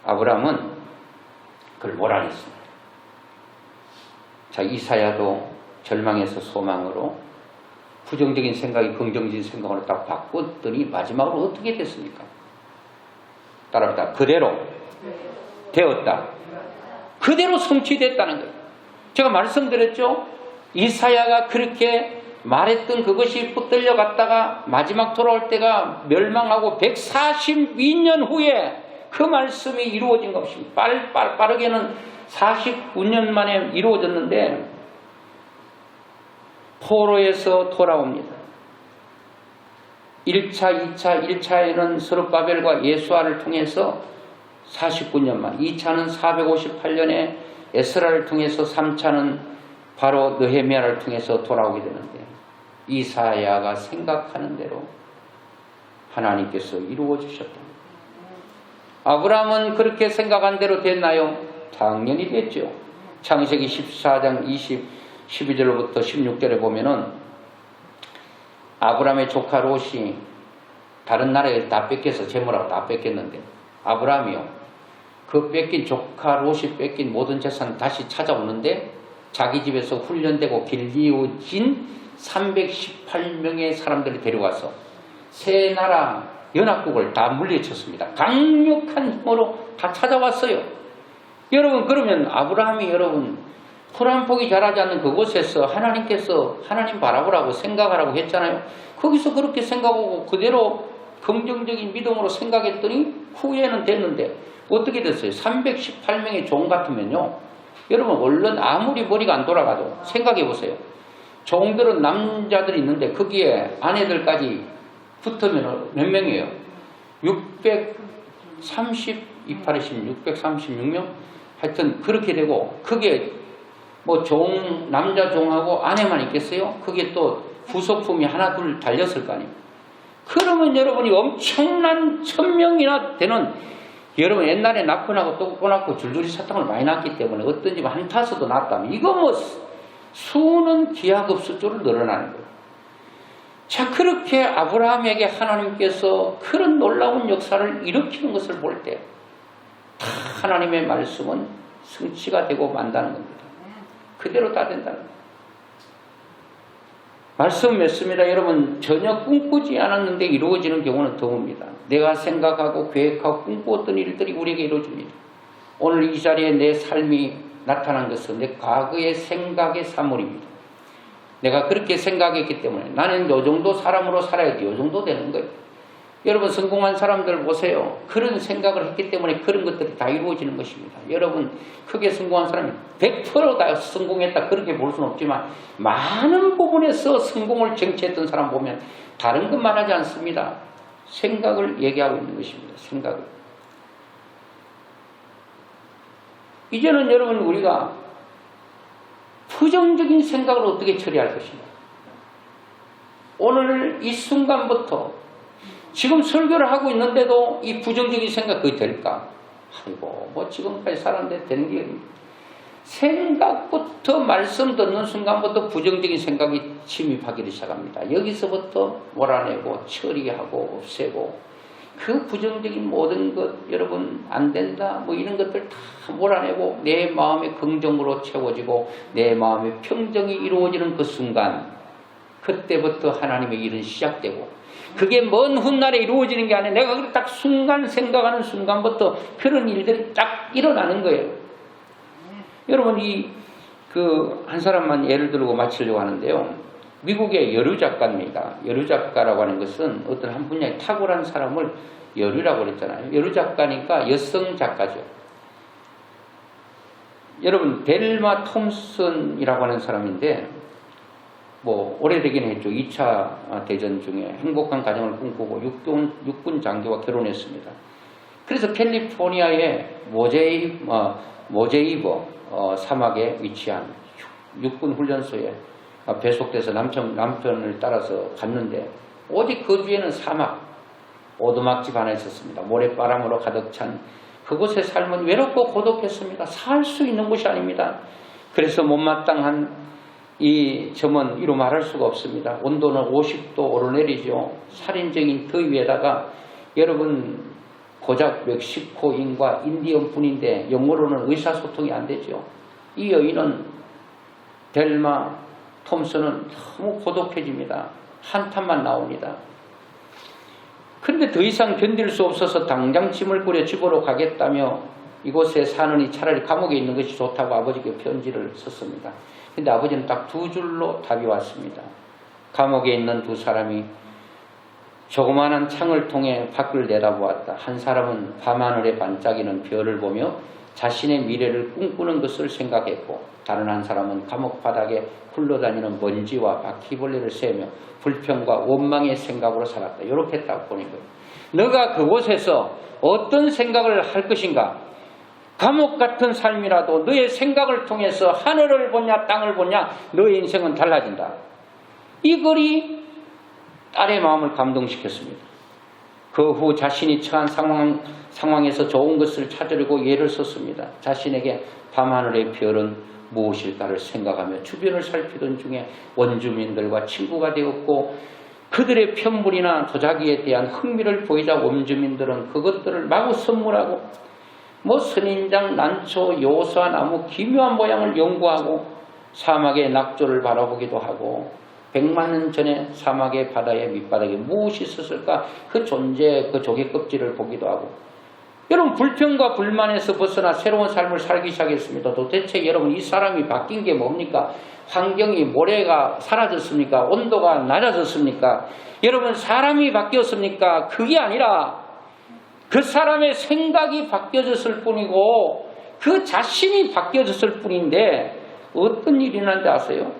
아브라함은 그걸 몰아냈습니다. 자, 이사야도 절망에서 소망으로, 부정적인 생각이 긍정적인 생각으로 딱 바꿨더니 마지막으로 어떻게 됐습니까? 따라합니다. 그대로 되었다. 그대로 성취됐다는 거예요. 제가 말씀드렸죠? 이사야가 그렇게 말했던 그것이 붙들려 갔다가 마지막 돌아올 때가 멸망하고 142년 후에 그 말씀이 이루어진 것입니다. 빠르게는 49년 만에 이루어졌는데 포로에서 돌아옵니다. 1차, 2차, 1차에는 스룹바벨과 예수아를 통해서 49년 만, 2차는 458년에 에스라를 통해서, 3차는 바로 느헤미야를 통해서 돌아오게 되는데 이사야가 생각하는 대로 하나님께서 이루어 주셨다. 아브라함은 그렇게 생각한 대로 됐나요? 당연히 됐죠. 창세기 14장 12절부터 16절에 보면은 아브라함의 조카 롯이 다른 나라에 다 뺏겨서 재물하고 다 뺏겼는데 아브라함이요, 그 뺏긴 조카 롯이 뺏긴 모든 재산 다시 찾아오는데 자기 집에서 훈련되고 길리워진 318명의 사람들을 데려가서 세 나라 연합국을 다 물리쳤습니다. 강력한 힘으로 다 찾아왔어요. 여러분, 그러면 아브라함이 여러분 풀 한 폭이 자라지 않는 그곳에서 하나님께서 하나님 바라보라고 생각하라고 했잖아요. 거기서 그렇게 생각하고 그대로 긍정적인 믿음으로 생각했더니 후에는 됐는데 어떻게 됐어요? 318명의 종 같으면요, 여러분 얼른 아무리 머리가 안 돌아가도 생각해 보세요. 종들은 남자들이 있는데 거기에 아내들까지 붙으면 몇 명이에요? 636명? 하여튼 그렇게 되고, 그게 뭐 남자 종하고 아내만 있겠어요? 그게 또 부속품이 하나 둘 달렸을 거 아니에요? 그러면 여러분이 엄청난 1000명이나 되는, 여러분 옛날에 낳고 또 낳고 줄줄이 사탕을 많이 낳기 때문에 어떤 집은 한 타서도 낳았다면 이거 뭐 수는 기하급수적으로 늘어나는 거예요. 자, 그렇게 아브라함에게 하나님께서 그런 놀라운 역사를 일으키는 것을 볼 때 다 하나님의 말씀은 성취가 되고 만다는 겁니다. 그대로 다 된다는 거예요. 말씀 맺습니다. 여러분, 전혀 꿈꾸지 않았는데 이루어지는 경우는 드뭅니다. 내가 생각하고 계획하고 꿈꾸었던 일들이 우리에게 이루어집니다. 오늘 이 자리에 내 삶이 나타난 것은 내 과거의 생각의 산물입니다. 내가 그렇게 생각했기 때문에 나는 요 정도 사람으로 살아야지, 요 정도 되는 거예요. 여러분, 성공한 사람들 보세요. 그런 생각을 했기 때문에 그런 것들이 다 이루어지는 것입니다. 여러분, 크게 성공한 사람이 100% 다 성공했다 그렇게 볼 수는 없지만 많은 부분에서 성공을 쟁취했던 사람 보면 다른 것 말하지 않습니다. 생각을 얘기하고 있는 것입니다. 생각을. 이제는 여러분, 우리가 부정적인 생각을 어떻게 처리할 것인가. 오늘 이 순간부터 지금 설교를 하고 있는데도 이 부정적인 생각 그게 될까? 아이고, 뭐 지금까지 살았는데 되는 게 생각부터, 말씀 듣는 순간부터 부정적인 생각이 침입하기 시작합니다. 여기서부터 몰아내고 처리하고 없애고, 그 부정적인 모든 것, 여러분 안 된다 뭐 이런 것들 다 몰아내고 내 마음의 긍정으로 채워지고 내 마음의 평정이 이루어지는 그 순간, 그때부터 하나님의 일은 시작되고, 그게 먼 훗날에 이루어지는 게 아니라 내가 딱 순간 생각하는 순간부터 그런 일들이 딱 일어나는 거예요. 여러분, 한 사람만 예를 들고 마치려고 하는데요. 미국의 여류 작가입니다. 여류 작가라고 하는 것은 어떤 한 분야에 탁월한 사람을 여류라고 그랬잖아요. 여류 작가니까 여성 작가죠. 여러분 델마 톰슨이라고 하는 사람인데 뭐 오래되긴 했죠. 2차 대전 중에 행복한 가정을 꿈꾸고 육군 장교와 결혼했습니다. 그래서 캘리포니아의 모제이버 사막에 위치한 육군 훈련소에 배속돼서 남편을 따라서 갔는데 오직 그 뒤에는 사막, 오두막집 하나 있었습니다. 모래바람으로 가득 찬 그곳의 삶은 외롭고 고독했습니다. 살 수 있는 곳이 아닙니다. 그래서 못마땅한 이 점은 이루 말할 수가 없습니다. 온도는 50도 오르내리죠. 살인적인 더위에다가 여러분 고작 멕시코인과 인디언 분인데 영어로는 의사소통이 안 되죠. 이 여인은 델마 톰슨은 너무 고독해집니다. 한탄만 나옵니다. 그런데 더 이상 견딜 수 없어서 당장 짐을 꾸려 집으로 가겠다며 이곳에 사느니 차라리 감옥에 있는 것이 좋다고 아버지께 편지를 썼습니다. 근데 아버지는 딱 2줄로 답이 왔습니다. 감옥에 있는 두 사람이 조그마한 창을 통해 밖을 내다보았다. 한 사람은 밤하늘에 반짝이는 별을 보며 자신의 미래를 꿈꾸는 것을 생각했고 다른 한 사람은 감옥 바닥에 굴러다니는 먼지와 바퀴벌레를 세며 불평과 원망의 생각으로 살았다. 이렇게 딱 보는 거예요. 너가 그곳에서 어떤 생각을 할 것인가? 감옥 같은 삶이라도 너의 생각을 통해서 하늘을 보냐 땅을 보냐 너의 인생은 달라진다. 이 글이 딸의 마음을 감동시켰습니다. 그 후 자신이 처한 상황에서 좋은 것을 찾으려고 예를 썼습니다. 자신에게 밤하늘의 별은 무엇일까를 생각하며 주변을 살피던 중에 원주민들과 친구가 되었고 그들의 편물이나 도자기에 대한 흥미를 보이자 원주민들은 그것들을 마구 선물하고 선인장, 난초, 요사, 나무 기묘한 모양을 연구하고 사막의 낙조를 바라보기도 하고 100만 년 전에 사막의 바다의 밑바닥에 무엇이 있었을까 그 존재, 그 조개 껍질을 보기도 하고 여러분 불평과 불만에서 벗어나 새로운 삶을 살기 시작했습니다. 도대체 여러분 이 사람이 바뀐 게 뭡니까? 환경이 모래가 사라졌습니까? 온도가 낮아졌습니까? 여러분 사람이 바뀌었습니까? 그게 아니라 그 사람의 생각이 바뀌어졌을 뿐이고 그 자신이 바뀌어졌을 뿐인데 어떤 일이 일어난지 아세요?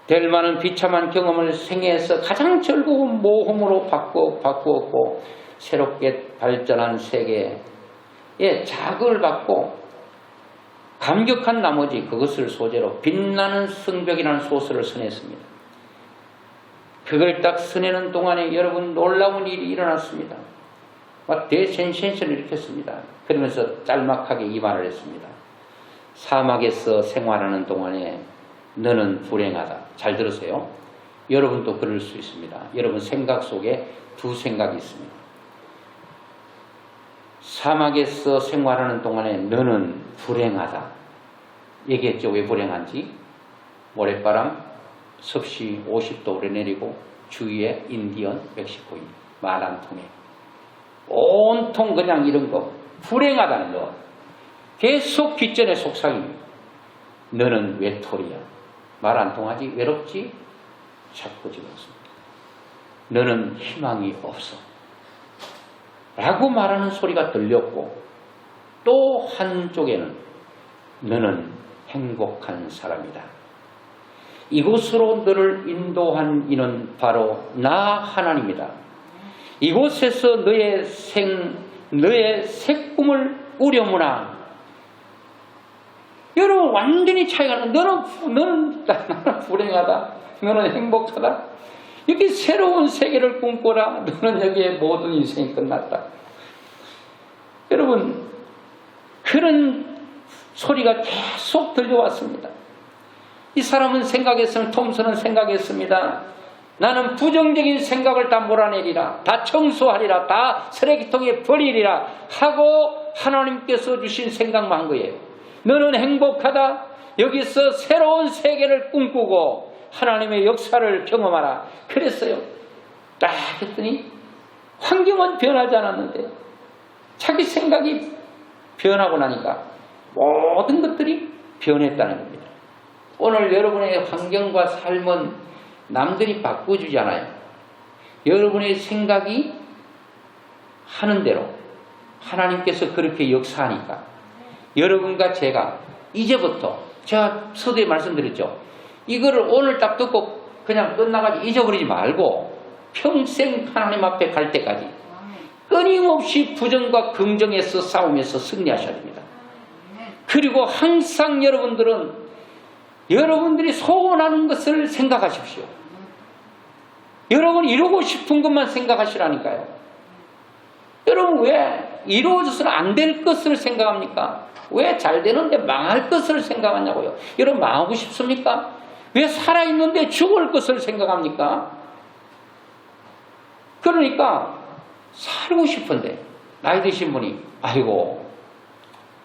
델마는 비참한 경험을 생애에서 가장 즐거운 모험으로 바꾸었고 새롭게 발전한 세계에 자극을 받고 감격한 나머지 그것을 소재로 빛나는 성벽이라는 소설을 써냈습니다. 그걸 딱 써내는 동안에 여러분 놀라운 일이 일어났습니다. 막 대센세이션을 일으켰습니다. 그러면서 짤막하게 이 말을 했습니다. 사막에서 생활하는 동안에 너는 불행하다. 잘 들으세요. 여러분도 그럴 수 있습니다. 여러분 생각 속에 두 생각이 있습니다. 사막에서 생활하는 동안에 너는 불행하다. 얘기했죠. 왜 불행한지. 모래바람 섭씨 50도 오르내리고 주위에 인디언, 멕시코인 말 안 통해. 온통 그냥 이런 거. 불행하다는 거. 계속 뒷전에 속삭입니다. 너는 외톨이야. 말 안 통하지? 외롭지? 자꾸 집었습니다. 너는 희망이 없어. 라고 말하는 소리가 들렸고 또 한쪽에는 너는 행복한 사람이다. 이곳으로 너를 인도한 이는 바로 나 하나님이다. 이곳에서 너의 새 꿈을 꾸려무나. 여러분 완전히 차이가 나는 너는 불행하다. 너는 행복하다. 이렇게 새로운 세계를 꿈꿔라. 너는 여기에 모든 인생이 끝났다. 여러분 그런 소리가 계속 들려왔습니다. 이 사람은 생각했으면 톰슨은 생각했습니다. 나는 부정적인 생각을 다 몰아내리라. 다 청소하리라. 다 쓰레기통에 버리리라 하고 하나님께서 주신 생각만 한 거예요. 너는 행복하다. 여기서 새로운 세계를 꿈꾸고 하나님의 역사를 경험하라. 그랬어요. 딱 했더니 환경은 변하지 않았는데 자기 생각이 변하고 나니까 모든 것들이 변했다는 겁니다. 오늘 여러분의 환경과 삶은 남들이 바꿔주잖아요. 여러분의 생각이 하는 대로 하나님께서 그렇게 역사하니까 여러분과 제가 이제부터 제가 서두에 말씀드렸죠. 이거를 오늘 딱 듣고 그냥 끝나가지고 잊어버리지 말고 평생 하나님 앞에 갈 때까지 끊임없이 부정과 긍정에서 싸우면서 승리하셔야 됩니다. 그리고 항상 여러분들이 소원하는 것을 생각하십시오. 여러분이 이루고 싶은 것만 생각하시라니까요. 여러분 왜 이루어져서는 안 될 것을 생각합니까? 왜 잘 되는데 망할 것을 생각하냐고요. 여러분 망하고 싶습니까? 왜 살아있는데 죽을 것을 생각합니까? 그러니까 살고 싶은데 나이 드신 분이 아이고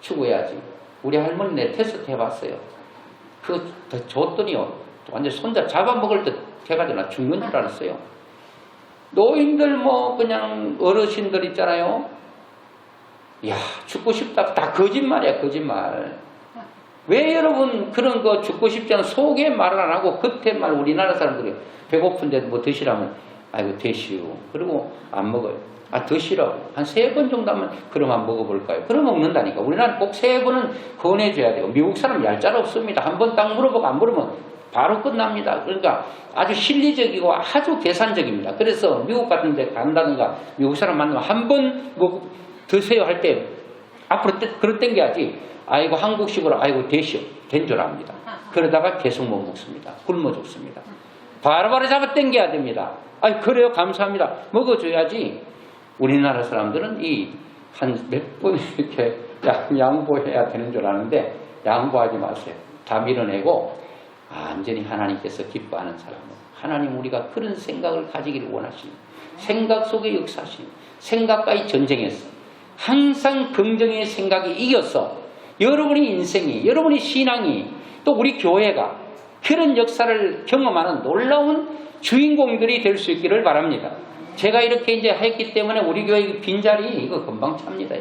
죽어야지. 우리 할머니 내 테스트 해봤어요. 줬더니요 완전 손자 잡아먹을 듯 해가지고 나 죽는 줄 알았어요. 노인들 그냥 어르신들 있잖아요. 야 죽고 싶다. 다 거짓말이야 거짓말. 왜 여러분 그런 거 죽고 싶지 않은 속에 말을 안 하고 겉에 말 우리나라 사람들이 배고픈데 뭐 드시라면 아이고 드시오. 그리고 안 먹어요. 아 드시라고. 한 3번 정도 하면 그럼 한번 먹어볼까요? 그럼 먹는다니까. 우리나라는 꼭 3번은 권해줘야 돼요. 미국 사람 얄짤 없습니다. 한 번 딱 물어보고 안 물으면 바로 끝납니다. 그러니까 아주 실리적이고 아주 계산적입니다. 그래서 미국 같은 데 간다든가 미국 사람 만나면 한 번 드세요 할 때 앞으로 그릇 땡겨야지. 아이고 한국식으로 아이고 되시오. 된 줄 압니다. 그러다가 계속 못 먹습니다. 굶어 죽습니다. 바로바로 잡아 땡겨야 됩니다. 아이 그래요 감사합니다. 먹어줘야지. 우리나라 사람들은 한 몇 번 이렇게 양보해야 되는 줄 아는데 양보하지 마세요. 다 밀어내고 완전히 하나님께서 기뻐하는 사람은 하나님 우리가 그런 생각을 가지기를 원하시는 생각 속에 역사하시는 생각과의 전쟁에서 항상 긍정의 생각이 이겨서 여러분의 인생이 여러분의 신앙이 또 우리 교회가 그런 역사를 경험하는 놀라운 주인공들이 될 수 있기를 바랍니다. 제가 이렇게 이제 했기 때문에 우리 교회 빈자리 이거 금방 찹니다.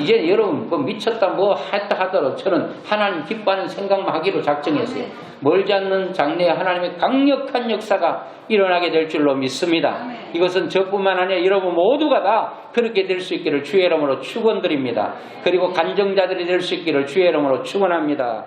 이제 여러분 미쳤다 했다 하더라도 저는 하나님 기뻐하는 생각만 하기로 작정했어요. 멀지 않는 장래에 하나님의 강력한 역사가 일어나게 될 줄로 믿습니다. 이것은 저뿐만 아니라 여러분 모두가 다 그렇게 될 수 있기를 주의 이름으로 축원드립니다. 그리고 간증자들이 될 수 있기를 주의 이름으로 축원합니다.